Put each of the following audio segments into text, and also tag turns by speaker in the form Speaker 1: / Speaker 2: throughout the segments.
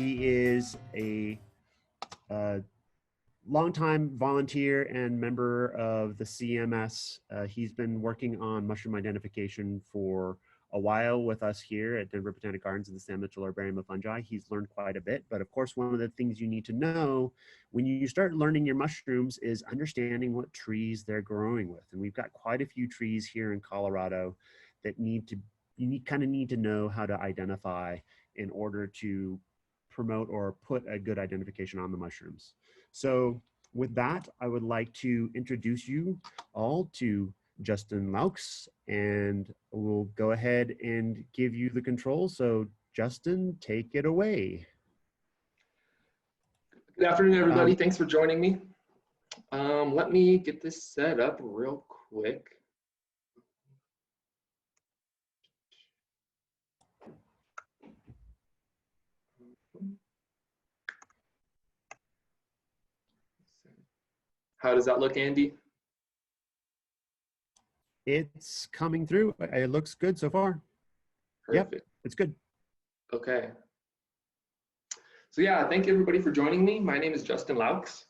Speaker 1: He is a longtime volunteer and member of the CMS. He's been working on mushroom identification for a while with us here at Denver Botanic Gardens in the Sam Mitchell Herbarium of Fungi. He's learned quite a bit, but of course, one of the things you need to know when you start learning your mushrooms is understanding what trees they're growing with. And we've got quite a few trees here in Colorado that you kind of need to know how to identify in order to promote or put a good identification on the mushrooms. So with that, I would like to introduce you all to Justin Laux, and we'll go ahead and give you the controls. So Justin, take it away.
Speaker 2: Good afternoon, everybody. Thanks for joining me. Let me get this set up real quick. How does that look, Andy?
Speaker 1: It's coming through. It looks good so far.
Speaker 2: Perfect.
Speaker 1: Yep, it's good.
Speaker 2: Okay. So yeah, thank you everybody for joining me. My name is Justin Laux.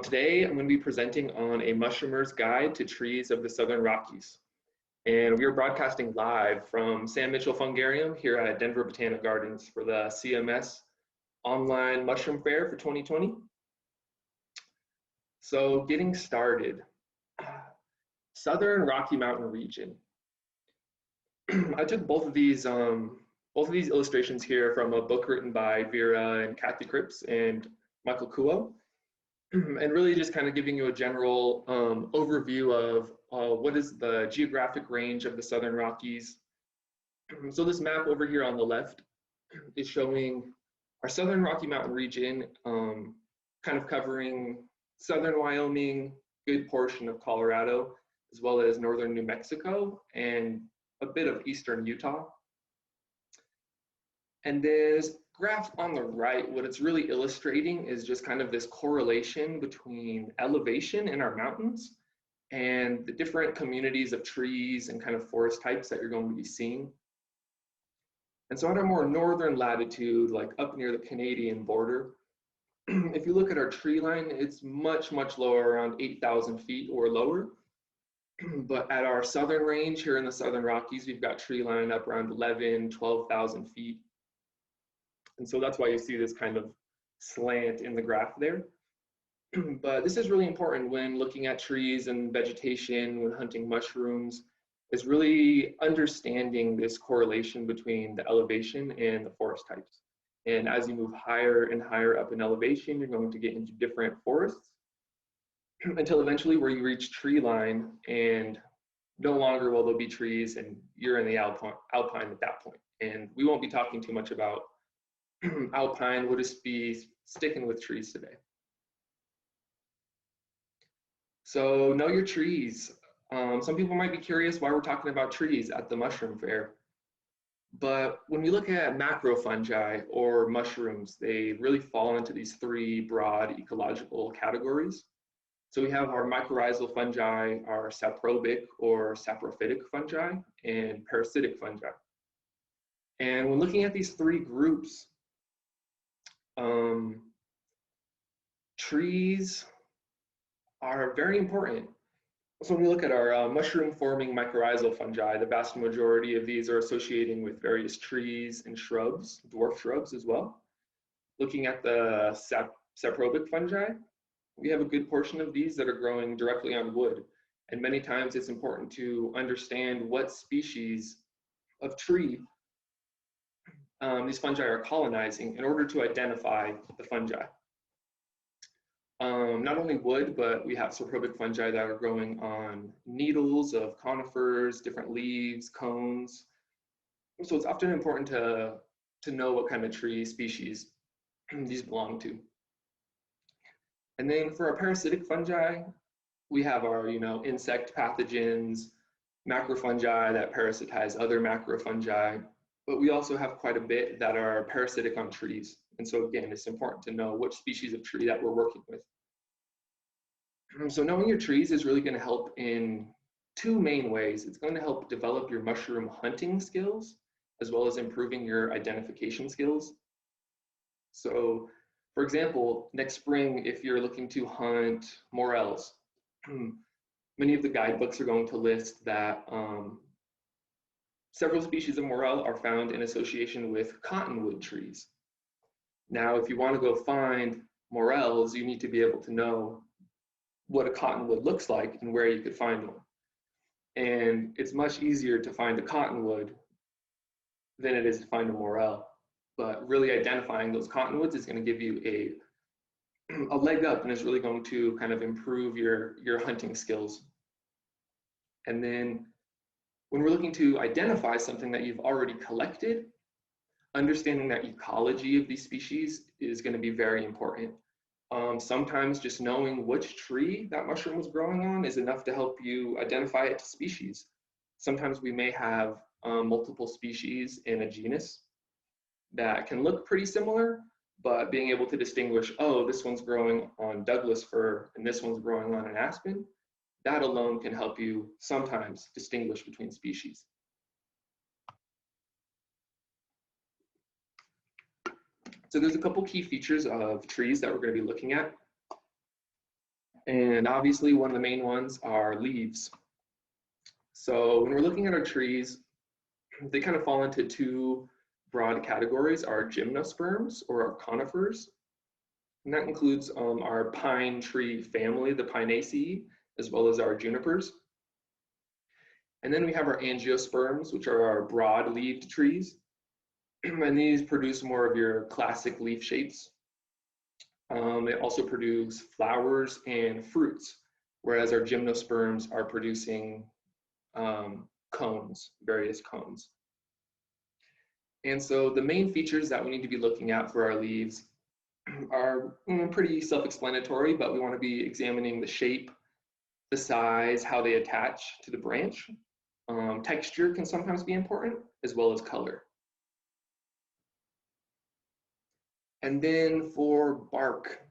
Speaker 2: Today I'm going to be presenting on a mushroomer's guide to trees of the Southern Rockies. And we are broadcasting live from Sam Mitchell Fungarium here at Denver Botanic Gardens for the CMS Online Mushroom Fair for 2020. So getting started, Southern Rocky Mountain region. I took both of these illustrations here from a book written by Vera and Kathy Cripps and Mycological, and really just kind of giving you a general overview of what is the geographic range of the Southern Rockies. So this map over here on the left is showing our Southern Rocky Mountain region, kind of covering Southern Wyoming, good portion of Colorado, as well as northern New Mexico and a bit of eastern Utah. And this graph on the right, what it's really illustrating is just kind of this correlation between elevation in our mountains and the different communities of trees and kind of forest types that you're going to be seeing. And so at a more northern latitude, like up near the Canadian border, if you look at our tree line, it's much, much lower, around 8,000 feet or lower. But at our southern range here in the Southern Rockies, we've got tree line up around 11, 12,000 feet. And so that's why you see this kind of slant in the graph there. But this is really important when looking at trees and vegetation, when hunting mushrooms, is really understanding this correlation between the elevation and the forest types. And as you move higher and higher up in elevation, you're going to get into different forests until eventually where you reach tree line and no longer will there be trees and you're in the alpine at that point. And we won't be talking too much about alpine, we'll just be sticking with trees today. So know your trees. Some people might be curious why we're talking about trees at the mushroom fair. But when we look at macrofungi or mushrooms, they really fall into these three broad ecological categories. So we have our mycorrhizal fungi, our saprobic or saprophytic fungi, and parasitic fungi. And when looking at these three groups, trees are very important. So when we look at our mushroom-forming mycorrhizal fungi, the vast majority of these are associating with various trees and shrubs, dwarf shrubs as well. Looking at the saprobic fungi, we have a good portion of these that are growing directly on wood. And many times it's important to understand what species of tree these fungi are colonizing in order to identify the fungi. Not only wood, but we have saprobic fungi that are growing on needles of conifers, different leaves, cones. So it's often important to know what kind of tree species these belong to. And then for our parasitic fungi, we have our insect pathogens, macrofungi that parasitize other macrofungi, but we also have quite a bit that are parasitic on trees. And so again, it's important to know which species of tree that we're working with. So knowing your trees is really going to help in two main ways. It's going to help develop your mushroom hunting skills, as well as improving your identification skills. So for example, next spring, if you're looking to hunt morels, many of the guidebooks are going to list that several species of morel are found in association with cottonwood trees. Now, if you want to go find morels, you need to be able to know what a cottonwood looks like and where you could find one. And it's much easier to find a cottonwood than it is to find a morel. But really identifying those cottonwoods is going to give you a leg up, and is really going to kind of improve your hunting skills. And then when we're looking to identify something that you've already collected, understanding that ecology of these species is going to be very important. Sometimes just knowing which tree that mushroom was growing on is enough to help you identify it to species. Sometimes we may have multiple species in a genus that can look pretty similar, but being able to distinguish, oh, this one's growing on Douglas fir and this one's growing on an aspen, that alone can help you sometimes distinguish between species. So there's a couple key features of trees that we're going to be looking at. And obviously one of the main ones are leaves. So when we're looking at our trees, they kind of fall into two broad categories: our gymnosperms, or our conifers. And that includes our pine tree family, the Pinaceae, as well as our junipers. And then we have our angiosperms, which are our broad-leaved trees. And these produce more of your classic leaf shapes. They also produce flowers and fruits, whereas our gymnosperms are producing cones, various cones. And so the main features that we need to be looking at for our leaves are pretty self-explanatory, but we want to be examining the shape, the size, how they attach to the branch. Texture can sometimes be important, as well as color. And then for bark,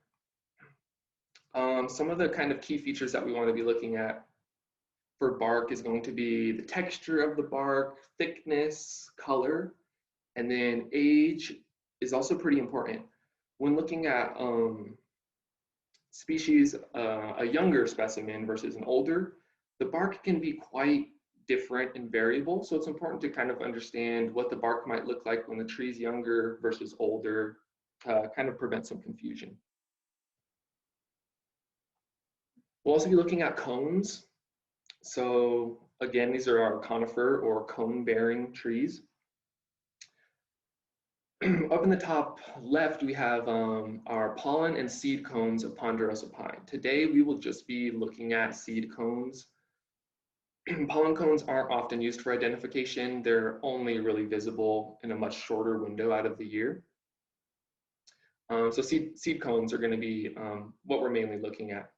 Speaker 2: some of the kind of key features that we want to be looking at for bark is going to be the texture of the bark, thickness, color, and then age is also pretty important. When looking at species, a younger specimen versus an older, the bark can be quite different and variable. So it's important to kind of understand what the bark might look like when the tree's younger versus older, to kind of prevent some confusion. We'll also be looking at cones. So again, these are our conifer or cone-bearing trees. Up in the top left, we have our pollen and seed cones of ponderosa pine. Today, we will just be looking at seed cones. Pollen cones aren't often used for identification. They're only really visible in a much shorter window out of the year. So seed cones are going to be what we're mainly looking at.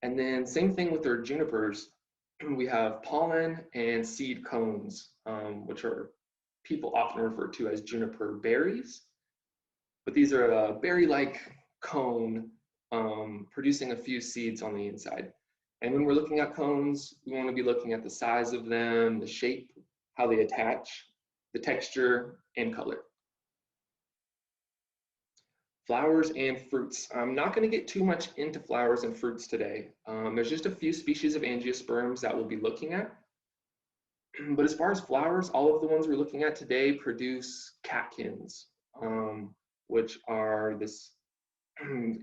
Speaker 2: And then same thing with our junipers. We have pollen and seed cones, which are people often refer to as juniper berries. But these are a berry-like cone producing a few seeds on the inside. And when we're looking at cones, we want to be looking at the size of them, the shape, how they attach, the texture, and color. Flowers and fruits. I'm not going to get too much into flowers and fruits today. There's just a few species of angiosperms that we'll be looking at. But as far as flowers, all of the ones we're looking at today produce catkins, which are this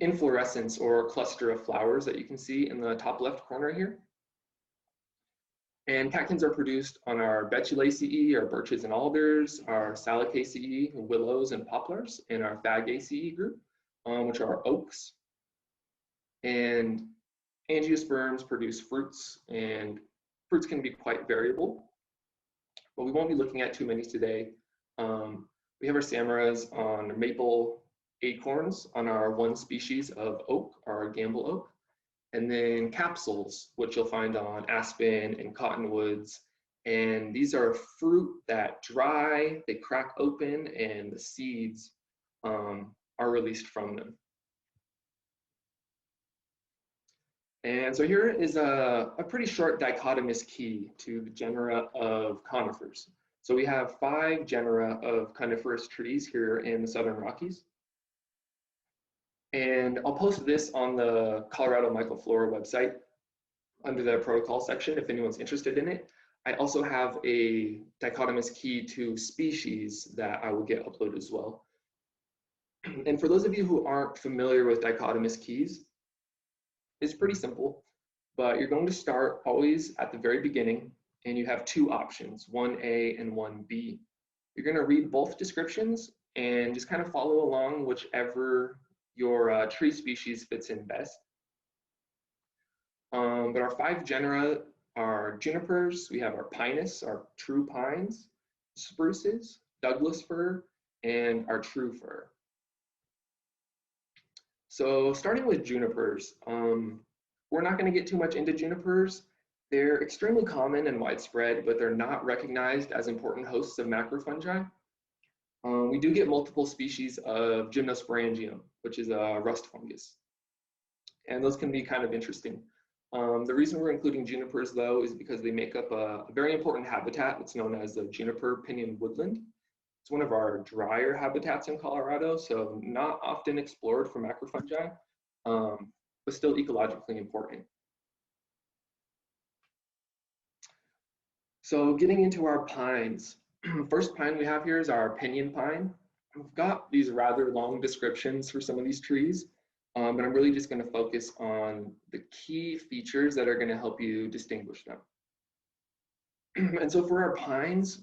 Speaker 2: inflorescence or cluster of flowers that you can see in the top left corner here. And catkins are produced on our Betulaceae, our birches and alders, our Salicaceae, willows and poplars, and our Fagaceae group, which are oaks. And angiosperms produce fruits, and fruits can be quite variable, but we won't be looking at too many today. We have our samaras on maple acorns on our one species of oak, our gamble oak. And then capsules, which you'll find on aspen and cottonwoods. And these are fruit that dry, they crack open, and the seeds are released from them. And so here is a pretty short dichotomous key to the genera of conifers. So we have 5 genera of coniferous trees here in the Southern Rockies. And I'll post this on the Colorado Mycoflora website under the protocol section if anyone's interested in it. I also have a dichotomous key to species that I will get uploaded as well. And for those of you who aren't familiar with dichotomous keys, it's pretty simple, but you're going to start always at the very beginning, and you have two options, 1A and 1B. You're going to read both descriptions and just kind of follow along whichever your tree species fits in best. But our 5 genera are junipers, we have our pinus, our true pines, spruces, Douglas fir, and our true fir. So starting with junipers, we're not going to get too much into junipers. They're extremely common and widespread, but they're not recognized as important hosts of macrofungi. We do get multiple species of Gymnosporangium, which is a rust fungus. And those can be kind of interesting. The reason we're including junipers, though, is because they make up a very important habitat that's known as the juniper pinyon woodland. It's one of our drier habitats in Colorado, so not often explored for macrofungi, but still ecologically important. So getting into our pines, first pine we have here is our pinyon pine. We've got these rather long descriptions for some of these trees, but I'm really just going to focus on the key features that are going to help you distinguish them. And so for our pines,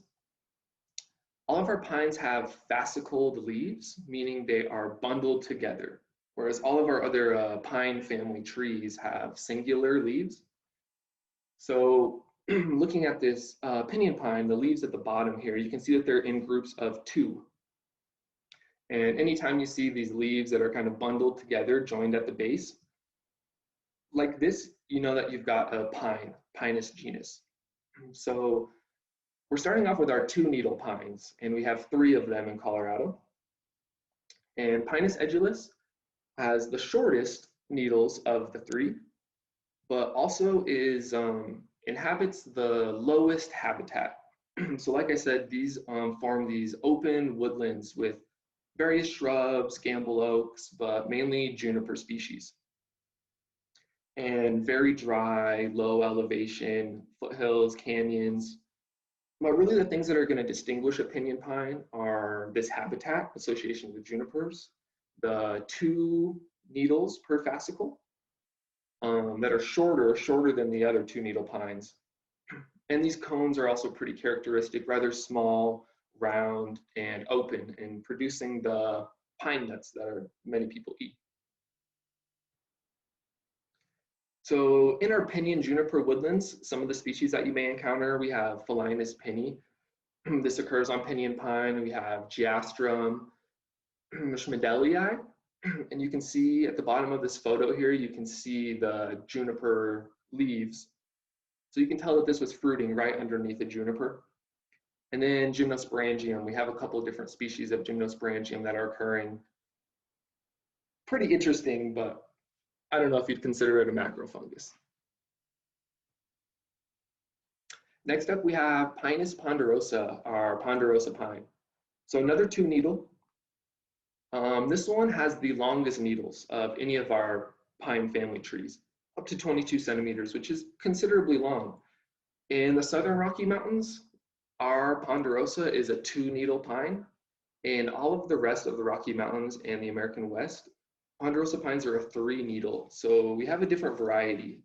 Speaker 2: all of our pines have fascicled leaves, meaning they are bundled together, whereas all of our other pine family trees have singular leaves. So looking at this pinyon pine, the leaves at the bottom here, you can see that they're in groups of 2. And anytime you see these leaves that are kind of bundled together, joined at the base, like this, you know that you've got a pine, Pinus genus. So we're starting off with our 2-needle pines, and we have 3 of them in Colorado. And Pinus edulis has the shortest needles of the 3, but also is inhabits the lowest habitat. So like I said, these form these open woodlands with various shrubs, gamble oaks, but mainly juniper species. And very dry, low elevation, foothills, canyons. But really the things that are going to distinguish a pinyon pine are this habitat association with junipers, the 2 needles per fascicle that are shorter than the other 2-needle pines. And these cones are also pretty characteristic, rather small, round, and open, and producing the pine nuts that many people eat. So in our pinyon juniper woodlands, some of the species that you may encounter, we have Phalinus pinny. This occurs on pinyon pine. We have Geastrum schmidellii. And you can see at the bottom of this photo here, you can see the juniper leaves. So you can tell that this was fruiting right underneath the juniper. And then Gymnosporangium, we have a couple of different species of Gymnosporangium that are occurring. Pretty interesting, but I don't know if you'd consider it a macrofungus. Next up, we have Pinus ponderosa, our ponderosa pine. So another 2-needle. This one has the longest needles of any of our pine family trees, up to 22 centimeters, which is considerably long. In the southern Rocky Mountains, our ponderosa is a 2-needle pine. In all of the rest of the Rocky Mountains and the American West, ponderosa pines are a 3-needle. So we have a different variety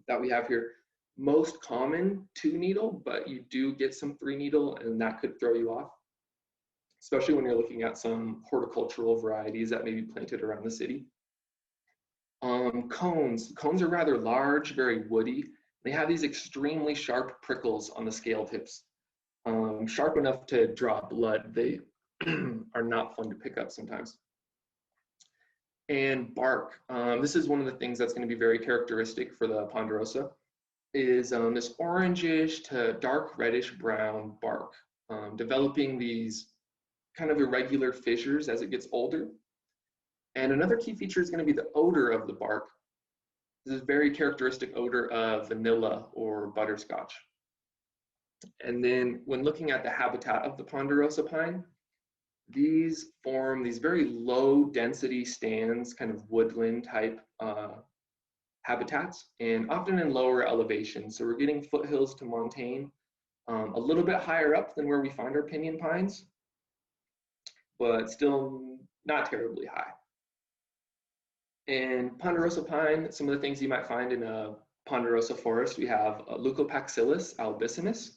Speaker 2: that we have here. Most common 2-needle, but you do get some 3-needle, and that could throw you off, especially when you're looking at some horticultural varieties that may be planted around the city. Cones are rather large, very woody. They have these extremely sharp prickles on the scale tips, sharp enough to draw blood. They are not fun to pick up sometimes. And bark, this is one of the things that's going to be very characteristic for the ponderosa, is this orangish to dark reddish brown bark, developing these kind of irregular fissures as it gets older. And another key feature is going to be the odor of the bark. This is a very characteristic odor of vanilla or butterscotch. And then when looking at the habitat of the ponderosa pine, These form these very low density stands, kind of woodland type habitats, and often in lower elevations. So we're getting foothills to montane, a little bit higher up than where we find our pinyon pines, but still not terribly high. In ponderosa pine, some of the things you might find in a ponderosa forest, we have Leucopaxillus albicinus,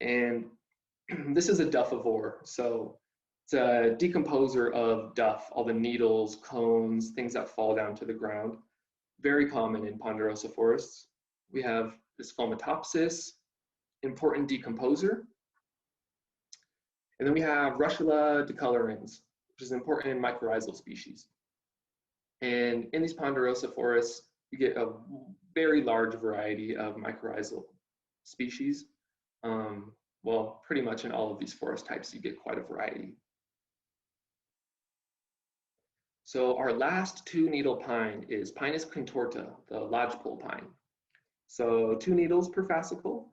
Speaker 2: and this is a duffivore. So it's a decomposer of duff, all the needles, cones, things that fall down to the ground. Very common in ponderosa forests. We have this Fomitopsis, important decomposer. And then we have Russula decolorans, which is an important mycorrhizal species. And in these ponderosa forests, you get a very large variety of mycorrhizal species. Well, pretty much in all of these forest types, you get quite a variety. So our last two needle pine is Pinus contorta, the lodgepole pine. So 2 needles per fascicle,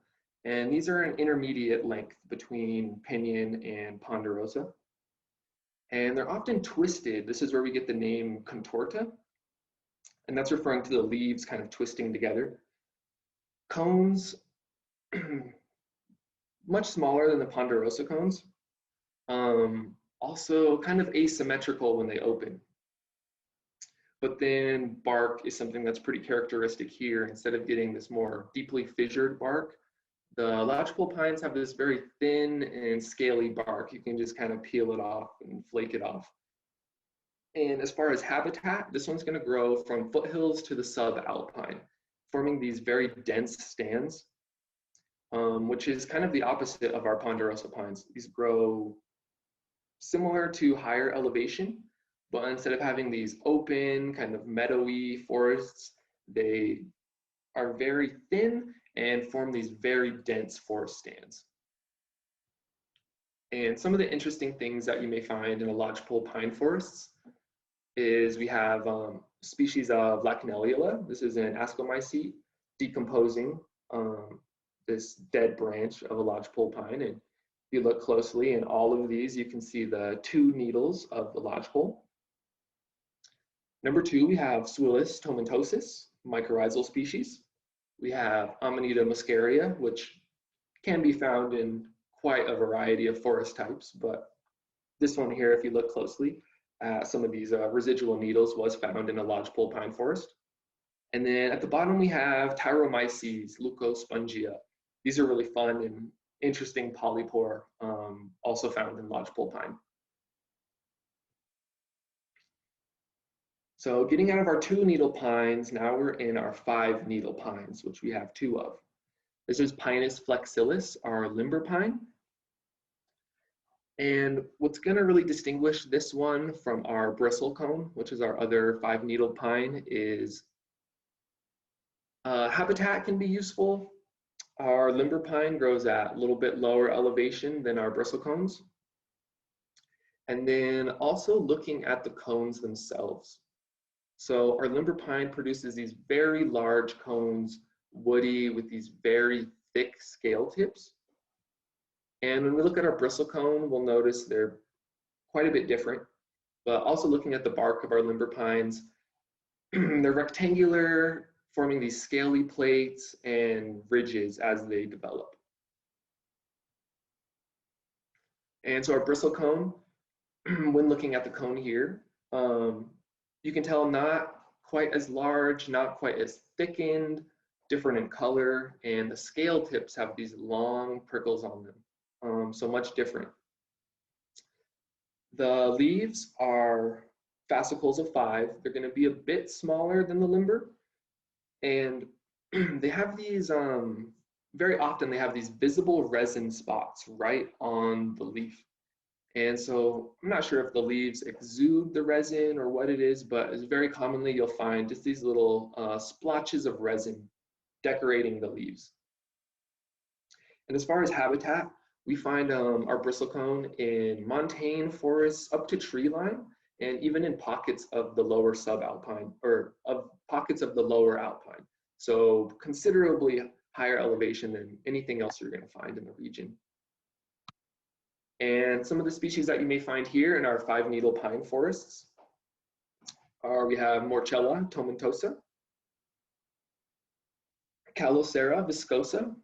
Speaker 2: and these are an intermediate length between pinyon and ponderosa. And they're often twisted. This is where we get the name contorta, and that's referring to the leaves kind of twisting together. Cones, much smaller than the ponderosa cones. Also kind of asymmetrical when they open. But then bark is something that's pretty characteristic here. Instead of getting this more deeply fissured bark, the lodgepole pines have this very thin and scaly bark. You can just kind of peel it off and flake it off. And as far as habitat, this one's going to grow from foothills to the subalpine, forming these very dense stands, which is kind of the opposite of our ponderosa pines. These grow similar to higher elevation, but instead of having these open, kind of meadowy forests, they are very thin and form these very dense forest stands. And some of the interesting things that you may find in a lodgepole pine forests is we have species of Lachnellula. This is an ascomycete decomposing this dead branch of a lodgepole pine. And if you look closely in all of these, you can see the 2 needles of the lodgepole. Number 2, we have Suillus tomentosus, mycorrhizal species. We have Amanita muscaria, which can be found in quite a variety of forest types, but this one here, if you look closely, some of these residual needles was found in a lodgepole pine forest. And then at the bottom, we have Tyromyces leucospongia. These are really fun and interesting polypore, also found in lodgepole pine. So getting out of our 2 needle pines, now we're in our 5 needle pines, which we have 2 of. This is Pinus flexilis, our limber pine. And what's going to really distinguish this one from our bristlecone, which is our other 5 needle pine, is habitat can be useful. Our limber pine grows at a little bit lower elevation than our bristlecones. And then also looking at the cones themselves. So our limber pine produces these very large cones, woody, with these very thick scale tips. And when we look at our bristlecone, we'll notice they're quite a bit different. But also looking at the bark of our limber pines, they're rectangular, forming these scaly plates and ridges as they develop. And so our bristlecone, when looking at the cone here, you can tell not quite as large, not quite as thickened, different in color, and the scale tips have these long prickles on them, so much different. The leaves are fascicles of 5. They're going to be a bit smaller than the limber, and they have these, very often they have these visible resin spots right on the leaf. And so I'm not sure if the leaves exude the resin or what it is, but it's very commonly you'll find just these little splotches of resin decorating the leaves. And as far as habitat, we find our bristlecone in montane forests up to tree line, and even in pockets of the lower subalpine, or of pockets of the lower alpine. So considerably higher elevation than anything else you're going to find in the region. And some of the species that you may find here in our 5-needle pine forests are, we have Morchella tomentosa, Calocera viscosa,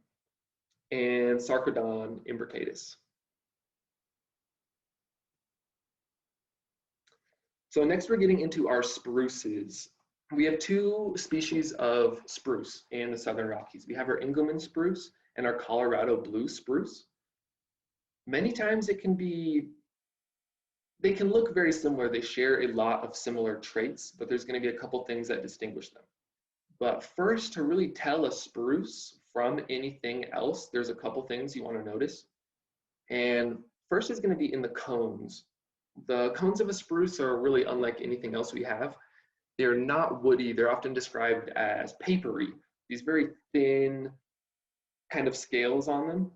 Speaker 2: and Sarcodon imbricatus. So next we're getting into our spruces. We have 2 species of spruce in the Southern Rockies. We have our Engelmann spruce and our Colorado blue spruce. Many times they can look very similar. They share a lot of similar traits, but there's going to be a couple things that distinguish them. But first, to really tell a spruce from anything else, there's a couple things you want to notice. And first is going to be in the cones. The cones of a spruce are really unlike anything else we have. They're not woody. They're often described as papery, these very thin kind of scales on them.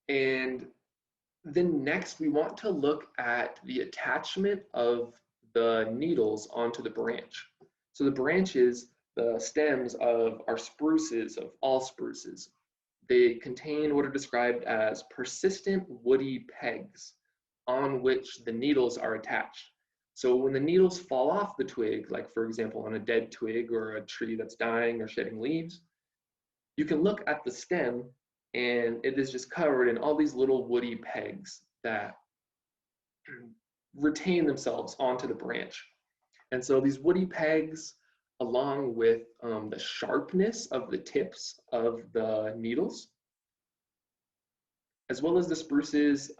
Speaker 2: And then next, we want to look at the attachment of the needles onto the branch. So the branches, the stems of our spruces, of all spruces, they contain what are described as persistent woody pegs on which the needles are attached. So when the needles fall off the twig, like for example on a dead twig or a tree that's dying or shedding leaves, you can look at the stem and it is just covered in all these little woody pegs that retain themselves onto the branch. And so these woody pegs, along with the sharpness of the tips of the needles, as well as the spruces,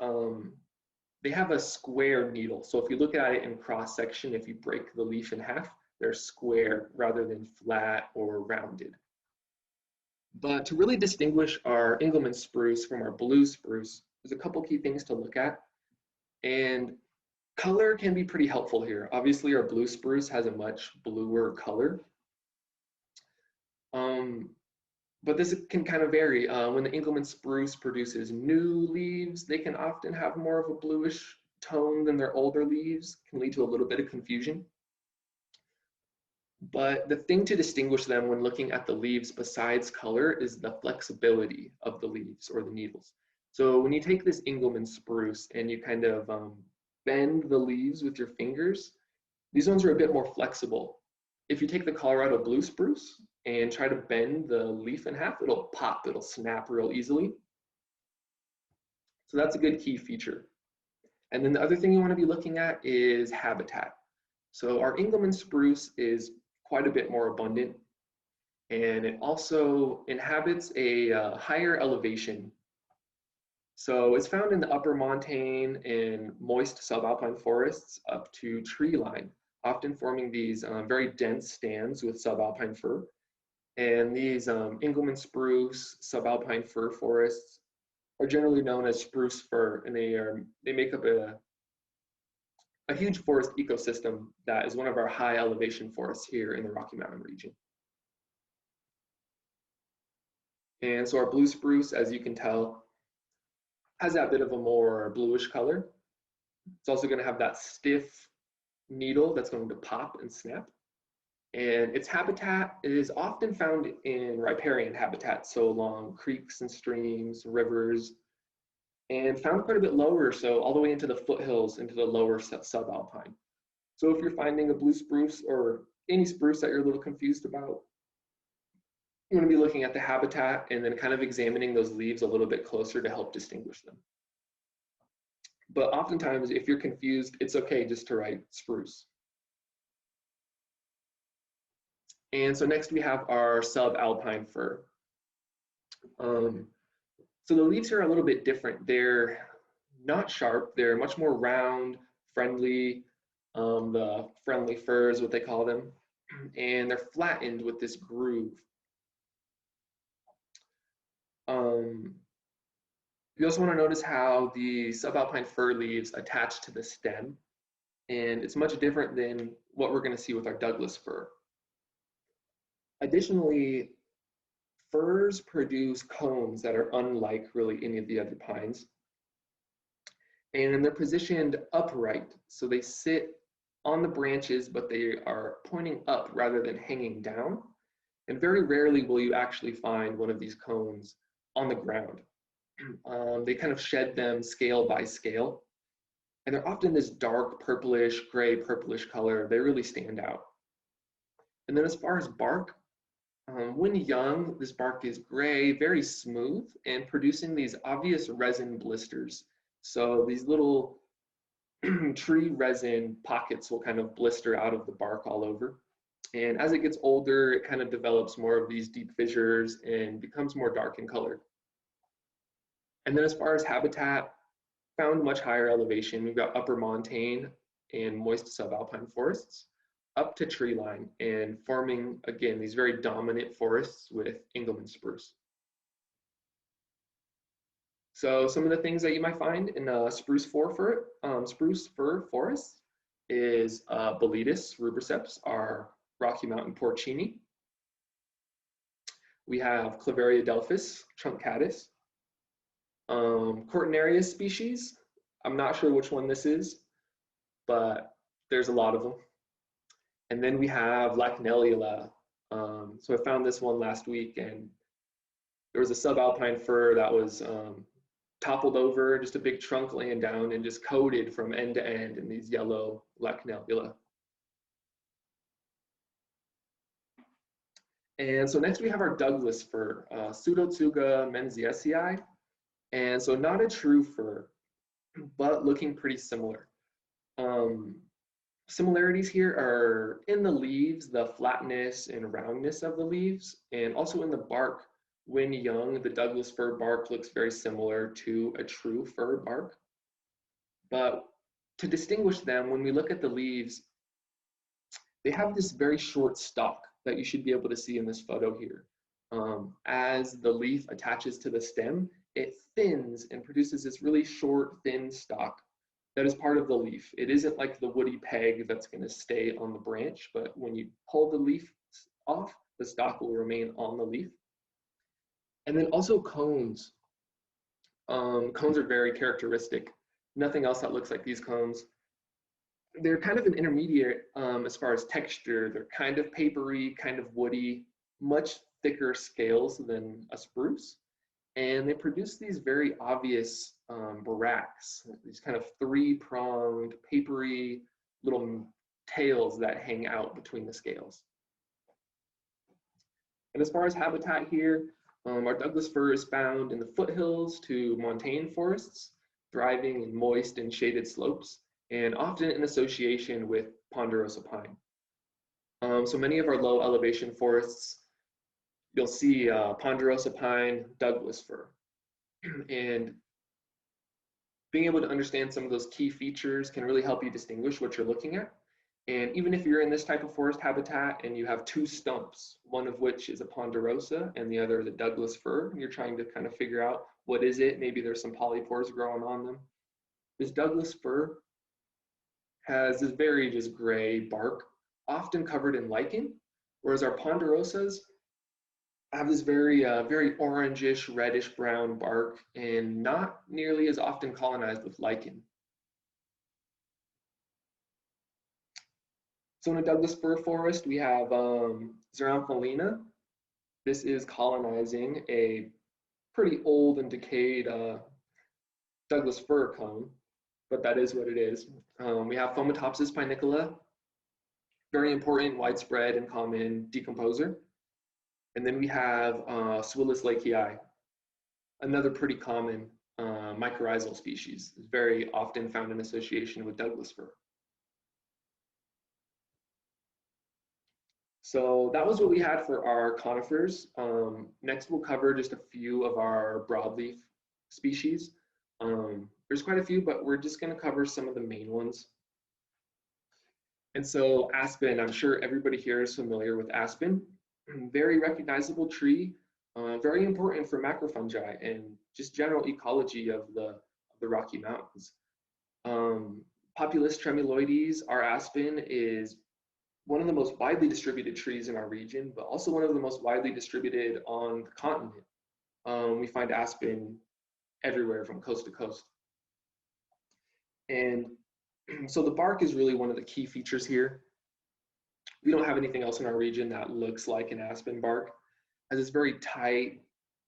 Speaker 2: they have a square needle. So if you look at it in cross section, if you break the leaf in half, they're square rather than flat or rounded. But to really distinguish our Engelmann spruce from our blue spruce, there's a couple key things to look at. And color can be pretty helpful here. Obviously, our blue spruce has a much bluer color. But this can kind of vary. When the Engelmann spruce produces new leaves, they can often have more of a bluish tone than their older leaves, can lead to a little bit of confusion. But the thing to distinguish them when looking at the leaves besides color is the flexibility of the leaves or the needles. So when you take this Engelmann spruce and you kind of bend the leaves with your fingers, these ones are a bit more flexible. If you take the Colorado blue spruce and try to bend the leaf in half, it'll pop, it'll snap real easily. So that's a good key feature. And then the other thing you want to be looking at is habitat. So our Engelmann spruce is quite a bit more abundant, and it also inhabits a higher elevation. So it's found in the upper montane and moist subalpine forests up to tree line, often forming these very dense stands with subalpine fir. And these Engelmann spruce subalpine fir forests are generally known as spruce fir, and they make up a huge forest ecosystem that is one of our high elevation forests here in the Rocky Mountain region. And so our blue spruce, as you can tell, has that bit of a more bluish color. It's also going to have that stiff needle that's going to pop and snap. And its habitat is often found in riparian habitat, so along creeks and streams, rivers, and found quite a bit lower, so all the way into the foothills, into the lower subalpine. So if you're finding a blue spruce or any spruce that you're a little confused about, you want to be looking at the habitat and then kind of examining those leaves a little bit closer to help distinguish them. But oftentimes, if you're confused, it's okay just to write spruce. And so next we have our subalpine fir. So the leaves are a little bit different. They're not sharp. They're much more round, friendly. The friendly fir is what they call them. And they're flattened with this groove. You also want to notice how the subalpine fir leaves attach to the stem. And it's much different than what we're going to see with our Douglas fir. Additionally, firs produce cones that are unlike really any of the other pines. And they're positioned upright. So they sit on the branches, but they are pointing up rather than hanging down. And very rarely will you actually find one of these cones on the ground. They kind of shed them scale by scale. And they're often this dark purplish, gray, purplish color. They really stand out. And then as far as bark, when young, this bark is gray, very smooth, and producing these obvious resin blisters. So these little tree resin pockets will kind of blister out of the bark all over. And as it gets older, it kind of develops more of these deep fissures and becomes more dark in color. And then as far as habitat, found much higher elevation. We've got upper montane and moist subalpine forests up to tree line and forming, again, these very dominant forests with Engelmann spruce. So some of the things that you might find in spruce fir forests is Boletus rubriceps, our Rocky Mountain porcini. We have Clavaria delphis, truncatus. Cortinarius species, I'm not sure which one this is, but there's a lot of them. And then we have Lachnellula. So I found this one last week, and there was a subalpine fir that was toppled over, just a big trunk laying down and just coated from end to end in these yellow Lachnellula. And so next we have our Douglas fir, Pseudotsuga menziesii. And so not a true fir, but looking pretty similar. Similarities here are in the leaves, the flatness and roundness of the leaves, and also in the bark. When young, the Douglas fir bark looks very similar to a true fir bark. But to distinguish them, when we look at the leaves, they have this very short stalk that you should be able to see in this photo here. As the leaf attaches to the stem, it thins and produces this really short, thin stalk that is part of the leaf. It isn't like the woody peg that's going to stay on the branch, but when you pull the leaf off, the stalk will remain on the leaf. And then also cones. Cones are very characteristic. Nothing else that looks like these cones. They're kind of an intermediate as far as texture. They're kind of papery, kind of woody, much thicker scales than a spruce. And they produce these very obvious bracts, these kind of three-pronged, papery little tails that hang out between the scales. And as far as habitat here, our Douglas fir is found in the foothills to montane forests, thriving in moist and shaded slopes, and often in association with ponderosa pine. So many of our low elevation forests, you'll see ponderosa pine, Douglas fir. And being able to understand some of those key features can really help you distinguish what you're looking at. And even if you're in this type of forest habitat and you have two stumps, one of which is a ponderosa and the other is a Douglas fir, and you're trying to kind of figure out what is it, maybe there's some polypores growing on them. This Douglas fir has this very just gray bark, often covered in lichen, whereas our ponderosas have this very orangish, reddish brown bark and not nearly as often colonized with lichen. So in a Douglas fir forest, we have Xeromphalina. This is colonizing a pretty old and decayed Douglas fir cone, but that is what it is. We have Fomitopsis pinicola, very important, widespread, and common decomposer. And then we have Swillus lakei, another pretty common mycorrhizal species. It's very often found in association with Douglas fir. So that was what we had for our conifers. Next, we'll cover just a few of our broadleaf species. There's quite a few, but we're just going to cover some of the main ones. And so aspen, I'm sure everybody here is familiar with aspen. Very recognizable tree, very important for macrofungi and just general ecology of the Rocky Mountains. Populus tremuloides, our aspen, is one of the most widely distributed trees in our region, but also one of the most widely distributed on the continent. We find aspen everywhere from coast to coast. And so the bark is really one of the key features here. We don't have anything else in our region that looks like an aspen bark. It has this very tight,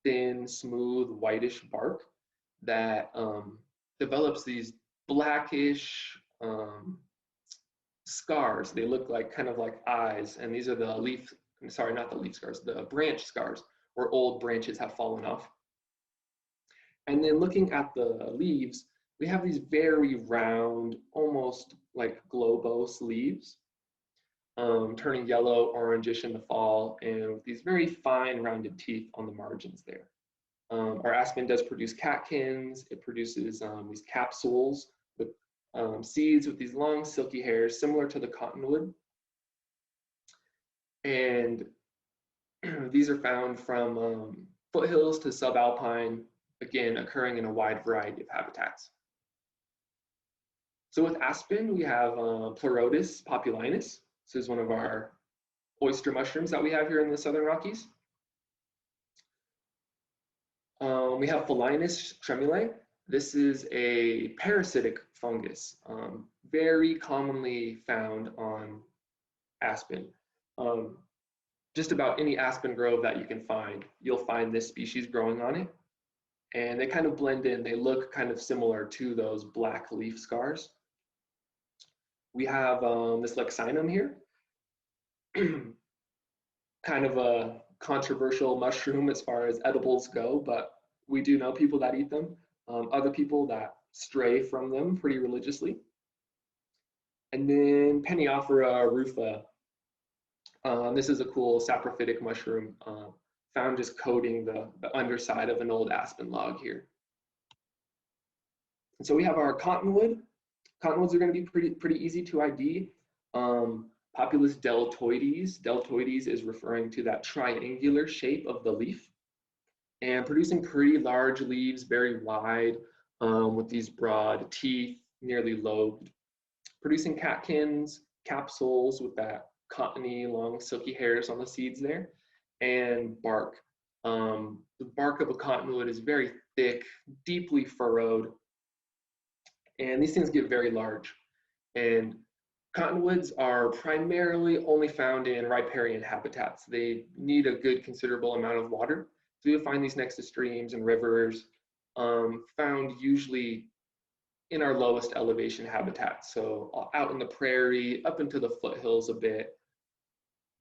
Speaker 2: thin, smooth, whitish bark. that develops these blackish scars. They look like kind of like eyes, and these are the leaf, sorry, not the leaf scars, the branch scars, where old branches have fallen off. And then looking at the leaves, we have these very round, almost like globose leaves, turning yellow, orangish in the fall, and with these very fine rounded teeth on the margins there. Our aspen does produce catkins. It produces these capsules with seeds with these long silky hairs similar to the cottonwood. And these are found from foothills to subalpine, again, occurring in a wide variety of habitats. So with aspen, we have Pleurotus populinus. This is one of our oyster mushrooms that we have here in the Southern Rockies. We have Phalinus tremulae. This is a parasitic fungus, very commonly found on aspen. Just about any aspen grove that you can find, you'll find this species growing on it. And they kind of blend in. They look kind of similar to those black leaf scars. We have this Lexinum here, kind of a controversial mushroom as far as edibles go, but we do know people that eat them, other people that stray from them pretty religiously. And then Peniophora rufa. This is a cool saprophytic mushroom found just coating the underside of an old aspen log here. And so we have our cottonwood. Cottonwoods are going to be pretty easy to ID. Populus deltoides. Deltoides is referring to that triangular shape of the leaf, and producing pretty large leaves, very wide, with these broad teeth, nearly lobed. Producing catkins, capsules with that cottony, long, silky hairs on the seeds there, and bark. The bark of a cottonwood is very thick, deeply furrowed, and these things get very large. And cottonwoods are primarily only found in riparian habitats. They need a good considerable amount of water. So you'll find these next to streams and rivers, found usually in our lowest elevation habitats. So out in the prairie, up into the foothills a bit,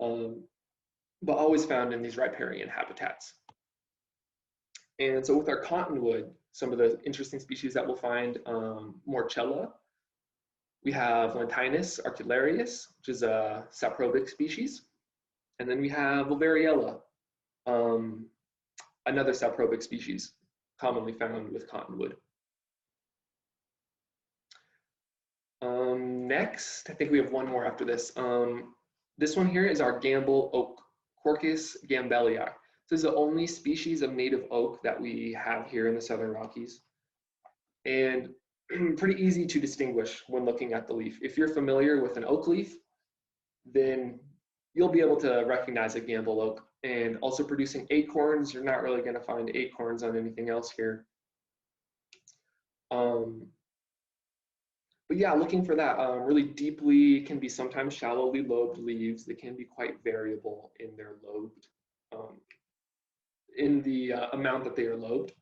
Speaker 2: but always found in these riparian habitats. And so with our cottonwood, some of the interesting species that we'll find, Morchella. We have Lentinus arcularius, which is a saprobic species. And then we have Vulvariella, another saprobic species commonly found with cottonwood. Next, I think we have one more after this. This one here is our gamble oak, Quercus gambellii. This is the only species of native oak that we have here in the Southern Rockies. And pretty easy to distinguish when looking at the leaf. If you're familiar with an oak leaf, then you'll be able to recognize a gamble oak. And also producing acorns, you're not really going to find acorns on anything else here. But yeah, looking for that really deeply, can be sometimes shallowly lobed leaves. They can be quite variable in their lobed, in the amount that they are lobed.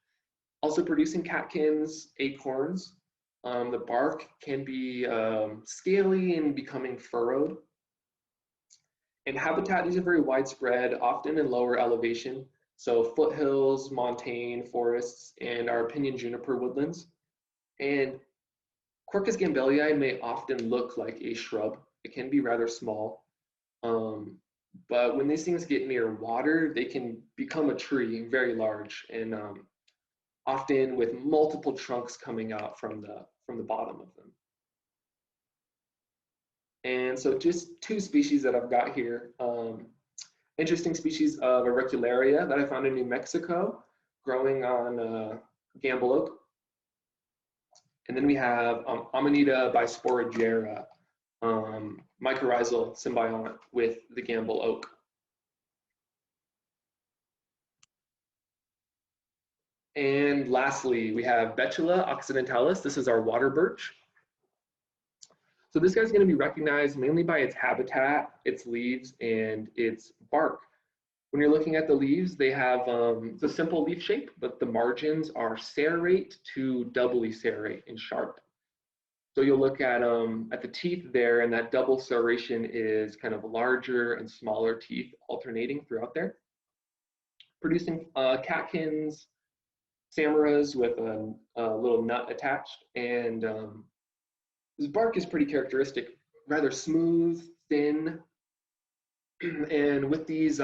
Speaker 2: Also producing catkins, acorns. The bark can be scaly and becoming furrowed. And habitat, these are very widespread, often in lower elevation. So foothills, montane forests, and our pinyon juniper woodlands. And Quercus gambellii may often look like a shrub. It can be rather small. But when these things get near water, they can become a tree, very large, and often with multiple trunks coming out from the bottom of them. And so just two species that I've got here. Interesting species of auricularia that I found in New Mexico, growing on gamble oak. And then we have Amanita bisporigera, mycorrhizal symbiont with the gamble oak. And lastly, we have Betula occidentalis. This is our water birch. So this guy's going to be recognized mainly by its habitat, its leaves, and its bark. When you're looking at the leaves, they have it's a simple leaf shape, but the margins are serrate to doubly serrate and sharp. So you'll look at the teeth there, and that double serration is kind of larger and smaller teeth alternating throughout there, producing catkins, samaras with a little nut attached. And this bark is pretty characteristic, rather smooth, thin, and with these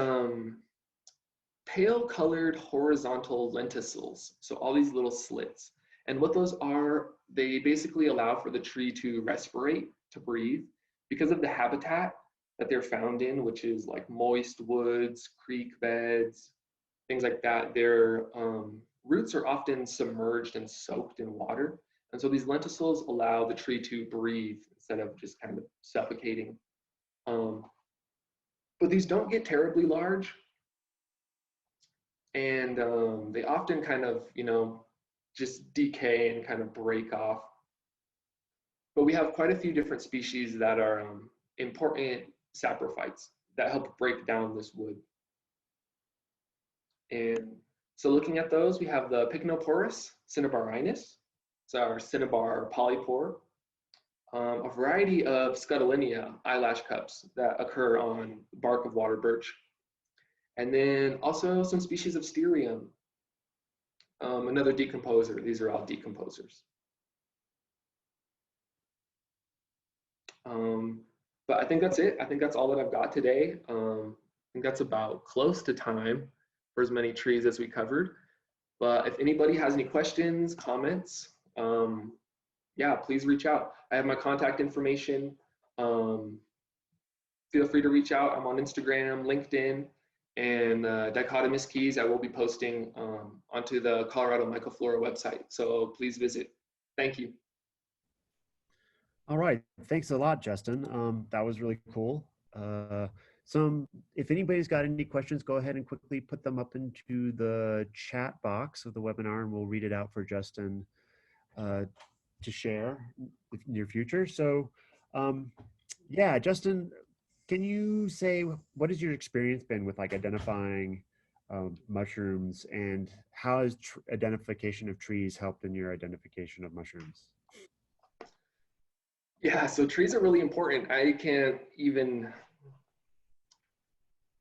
Speaker 2: pale colored horizontal lenticels. So all these little slits. And what those are, they basically allow for the tree to respirate, to breathe, because of the habitat that they're found in, which is like moist woods, creek beds, things like that. Their roots are often submerged and soaked in water. And so these lenticels allow the tree to breathe instead of just kind of suffocating. Um, but these don't get terribly large, and they often kind of, just decay and kind of break off. But we have quite a few different species that are important saprophytes that help break down this wood. And so looking at those, we have the Pycnoporus cinnabarinus. It's our cinnabar polypore. A variety of Scutellinia eyelash cups that occur on the bark of water birch. And then also some species of Stereum, another decomposer. These are all decomposers. But I think that's it. I think that's all that I've got today. I think that's about close to time for as many trees as we covered. But if anybody has any questions, comments, yeah, please reach out. I have my contact information. Um, Feel free to reach out. I'm on Instagram, LinkedIn, and dichotomous keys I will be posting onto the Colorado Mycoflora website. So please visit. Thank you.
Speaker 1: All right. Thanks a lot, Justin. That was really cool. If anybody's got any questions, go ahead and quickly put them up into the chat box of the webinar, and we'll read it out for Justin to share in the near future. So, yeah, Justin, can you say what has your experience been with like identifying mushrooms, and how has identification of trees helped in your identification of mushrooms?
Speaker 2: Yeah, so trees are really important. I can't even,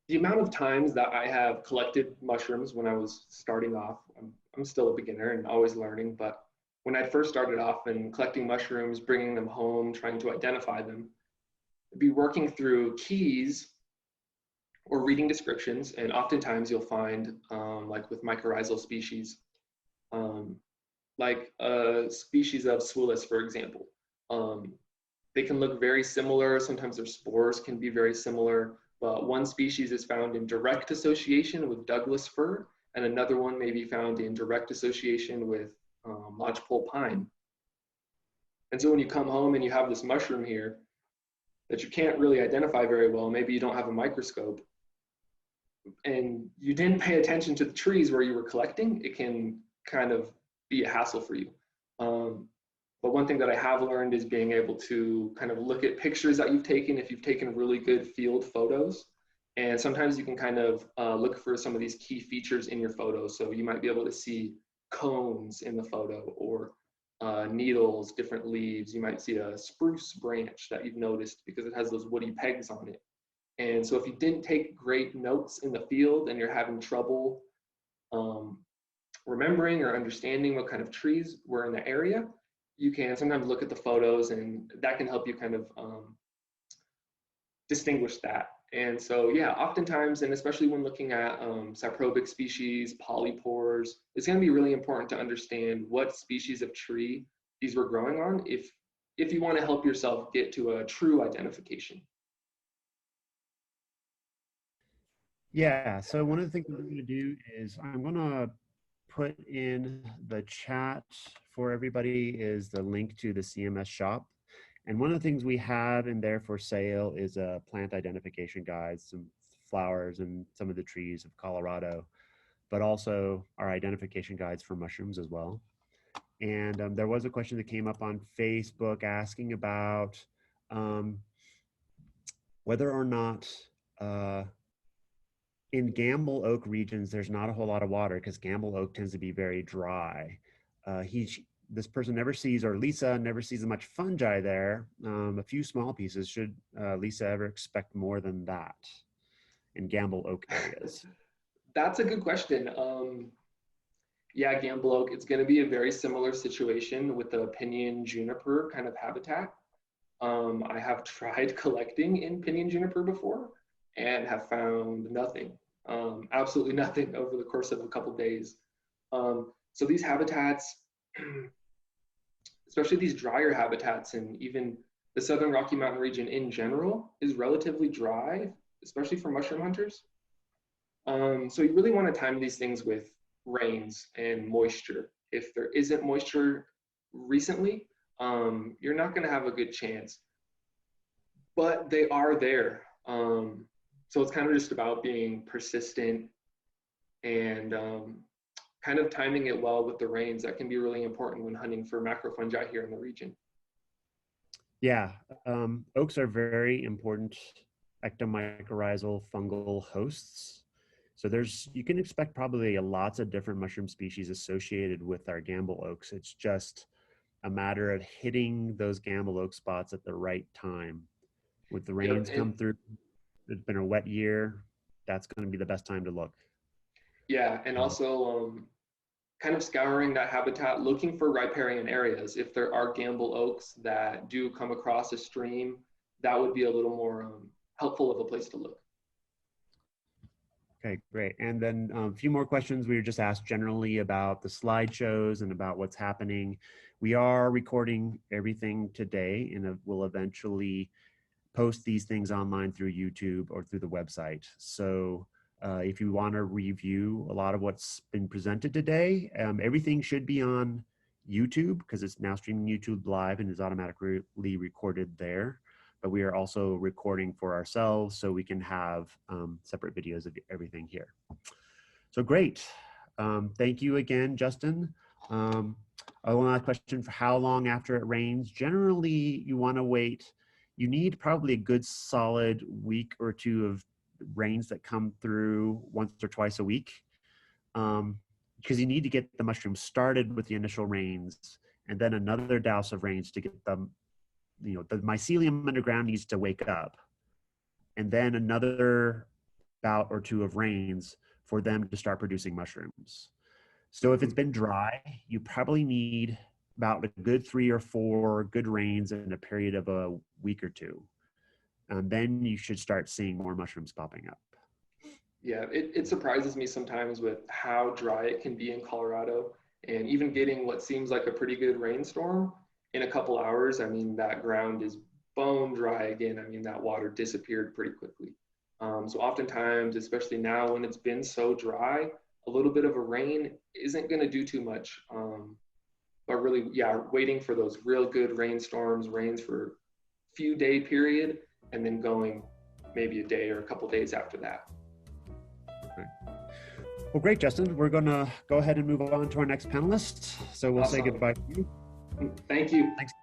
Speaker 2: the amount of times that I have collected mushrooms when I was starting off, I'm still a beginner and always learning, but when I first started off and collecting mushrooms, bringing them home, trying to identify them, I'd be working through keys or reading descriptions, and oftentimes you'll find, like with mycorrhizal species, um, like a species of Swillus, for example. Um, they can look very similar. Sometimes their spores can be very similar, but one species is found in direct association with Douglas fir, and another one may be found in direct association with lodgepole pine. And so when you come home and you have this mushroom here that you can't really identify very well, maybe you don't have a microscope, and you didn't pay attention to the trees where you were collecting, it can kind of be a hassle for you. But one thing that I have learned is being able to kind of look at pictures that you've taken if you've taken really good field photos. And sometimes you can kind of look for some of these key features in your photos. So you might be able to see cones in the photo, or needles, different leaves. You might see a spruce branch that you've noticed because it has those woody pegs on it. And so if you didn't take great notes in the field and you're having trouble um, remembering or understanding what kind of trees were in the area, you can sometimes look at the photos, and that can help you kind of distinguish that. And so, yeah, oftentimes, and especially when looking at saprobic species, polypores, it's going to be really important to understand what species of tree these were growing on if you want to help yourself get to a true identification.
Speaker 1: Yeah, so one of the things I'm going to do is I'm going to put in the chat for everybody is the link to the CMS shop. And one of the things we have in there for sale is a plant identification guide, some flowers and some of the trees of Colorado, but also our identification guides for mushrooms as well. And there was a question that came up on Facebook asking about whether or not In Gamble Oak regions, there's not a whole lot of water because Gamble Oak tends to be very dry. This person never sees, or Lisa never sees much fungi there. A few small pieces. Should Lisa ever expect more than that in Gamble Oak areas?
Speaker 2: That's a good question. Yeah, Gamble Oak, it's going to be a very similar situation with the pinyon juniper kind of habitat. I have tried collecting in pinyon juniper before and have found nothing, absolutely nothing over the course of a couple days. So these habitats, especially these drier habitats and even the Southern Rocky Mountain region in general is relatively dry, especially for mushroom hunters. So you really want to time these things with rains and moisture. If there isn't moisture recently, you're not going to have a good chance. But they are there. So it's kind of just about being persistent and kind of timing it well with the rains. That can be really important when hunting for macrofungi here in the region.
Speaker 1: Yeah, oaks are very important ectomycorrhizal fungal hosts. So you can expect probably lots of different mushroom species associated with our Gamble oaks. It's just a matter of hitting those Gamble oak spots at the right time. With the
Speaker 2: Yep,
Speaker 1: rains
Speaker 2: and
Speaker 1: come through, it's been a wet year, that's going to be the best time to look.
Speaker 2: yeah, and
Speaker 1: Um,
Speaker 2: also kind of scouring that habitat, looking for riparian areas. If there are Gamble oaks that do come across a stream, that would be a little more helpful of a place to look.
Speaker 1: Okay, great. And then a few more questions. We were just asked generally about the slideshows and about what's happening. We are recording everything today and we'll eventually post these things online through YouTube or through the website. So if you want to review a lot of what's been presented today, everything should be on YouTube because it's now streaming YouTube live and is automatically recorded there. But we are also recording for ourselves so we can have separate videos of everything here. So great. Thank you again, Justin. Um, One last question: for how long after it rains? Generally, you want to wait. You need probably a good solid week or two of rains that come through once or twice a week, because you need to get the mushrooms started with the initial rains, and then another douse of rains to get them. The mycelium underground needs to wake up, and then another bout or two of rains for them to start producing mushrooms. So if it's
Speaker 2: Mhm.
Speaker 1: been dry, you probably need about a good 3 or 4 good rains in a period of a week or two. And then you should start seeing more mushrooms popping up.
Speaker 2: Yeah, it surprises me sometimes with how dry it can be in Colorado. And even getting what seems like a pretty good rainstorm in a couple hours, I mean, that ground is bone dry again. I mean, that water disappeared pretty quickly. So oftentimes, especially now when it's been so dry, a little bit of a rain isn't going to do too much. But really, yeah, waiting for those real good rainstorms, rains for a few day period, and then going maybe a day or a couple days after that.
Speaker 1: Right. Well, great, Justin. We're going to go ahead and move on to our next panelist. So we'll say
Speaker 2: Awesome.
Speaker 1: goodbye to you.
Speaker 2: Thank you.
Speaker 1: Thanks.